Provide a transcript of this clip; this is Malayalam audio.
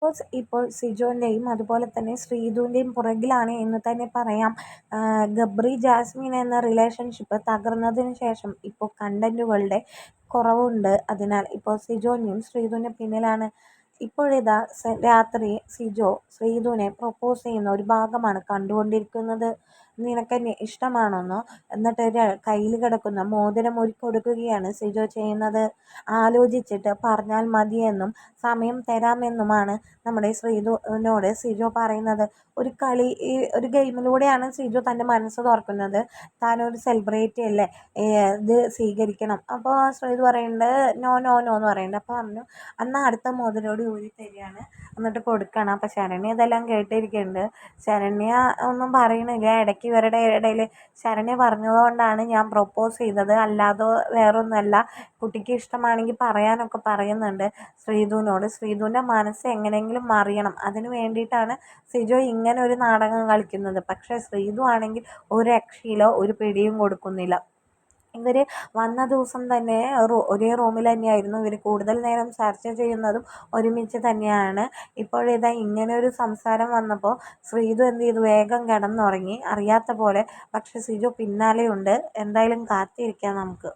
ബോസ് ഇപ്പോൾ സിജോൻ്റെയും അതുപോലെ തന്നെ ശ്രീധുവിൻ്റെയും പുറകിലാണ് എന്ന് തന്നെ പറയാം. ഗബ്രി ജാസ്മിൻ എന്ന റിലേഷൻഷിപ്പ് തകർന്നതിന് ശേഷം ഇപ്പോൾ കണ്ടന്റുകളുടെ കുറവുണ്ട്. അതിനാൽ ഇപ്പോൾ സിജോൻ്റെയും ശ്രീധുവിൻ്റെ പിന്നിലാണ്. ഇപ്പോഴിതാ രാത്രി സിജോ ശ്രീധുവിനെ പ്രൊപ്പോസ് ചെയ്യുന്ന ഒരു ഭാഗമാണ് കണ്ടുകൊണ്ടിരിക്കുന്നത്. നിനക്കെന്നെ ഇഷ്ടമാണെന്നോ, എന്നിട്ട് കയ്യിൽ കിടക്കുന്ന മോതിരം കൊടുക്കുകയാണ് സിജോ ചെയ്യുന്നത്. ആലോചിച്ചിട്ട് പറഞ്ഞാൽ മതിയെന്നും സമയം തരാമെന്നുമാണ് നമ്മുടെ ശ്രീധുവിനോട് സിജോ പറയുന്നത്. ഒരു ഗെയിമിലൂടെയാണ് സിജോ തൻ്റെ മനസ്സ് തുറക്കുന്നത്. താനൊരു സെലിബ്രിറ്റി അല്ലേ, ഇത് സ്വീകരിക്കണം. അപ്പോൾ ശ്രീധു പറയുന്നുണ്ട് നോ നോ നോ എന്ന് പറയുന്നുണ്ട്. അപ്പോൾ പറഞ്ഞു എന്നാൽ അടുത്ത മോതിരോട് ഊരി തരികയാണ്, എന്നിട്ട് കൊടുക്കണം. അപ്പോൾ ശരണ്യ ഇതെല്ലാം കേട്ടിരിക്കുന്നുണ്ട്. ശരണ്യ ഒന്നും പറയണില്ല. ഇടയ്ക്ക് ഇവരുടെ ഇടയിൽ ശരണ്യ പറഞ്ഞതുകൊണ്ടാണ് ഞാൻ പ്രൊപ്പോസ് ചെയ്തത്, അല്ലാതെ വേറൊന്നുമല്ല, കുട്ടിക്ക് ഇഷ്ടമാണെങ്കിൽ പറയാനൊക്കെ പറയുന്നുണ്ട് ശ്രീധുവിനോട്. ശ്രീധുവിൻ്റെ മനസ്സ് എങ്ങനെയെങ്കിലും മറിയണം, അതിന് വേണ്ടിയിട്ടാണ് സിജോ ഇങ്ങനെ ഒരു നാടകം കളിക്കുന്നത്. പക്ഷേ ശ്രീധു ആണെങ്കിൽ ഒരു രക്ഷയില്ല, ഒരു പിടിയും കൊടുക്കുന്നില്ല. ഇവർ വന്ന ദിവസം തന്നെ ഒരേ റൂമിൽ തന്നെയായിരുന്നു. ഇവർ കൂടുതൽ നേരം ചർച്ച ചെയ്യുന്നതും ഒരുമിച്ച് തന്നെയാണ്. ഇപ്പോഴിതാ ഇങ്ങനെ ഒരു സംസാരം വന്നപ്പോൾ ശ്രീധു എന്ത് ചെയ്തു, വേഗം കിടന്നുറങ്ങി അറിയാത്ത പോലെ. പക്ഷെ സിജു പിന്നാലെയുണ്ട്. എന്തായാലും കാത്തിരിക്കാം നമുക്ക്.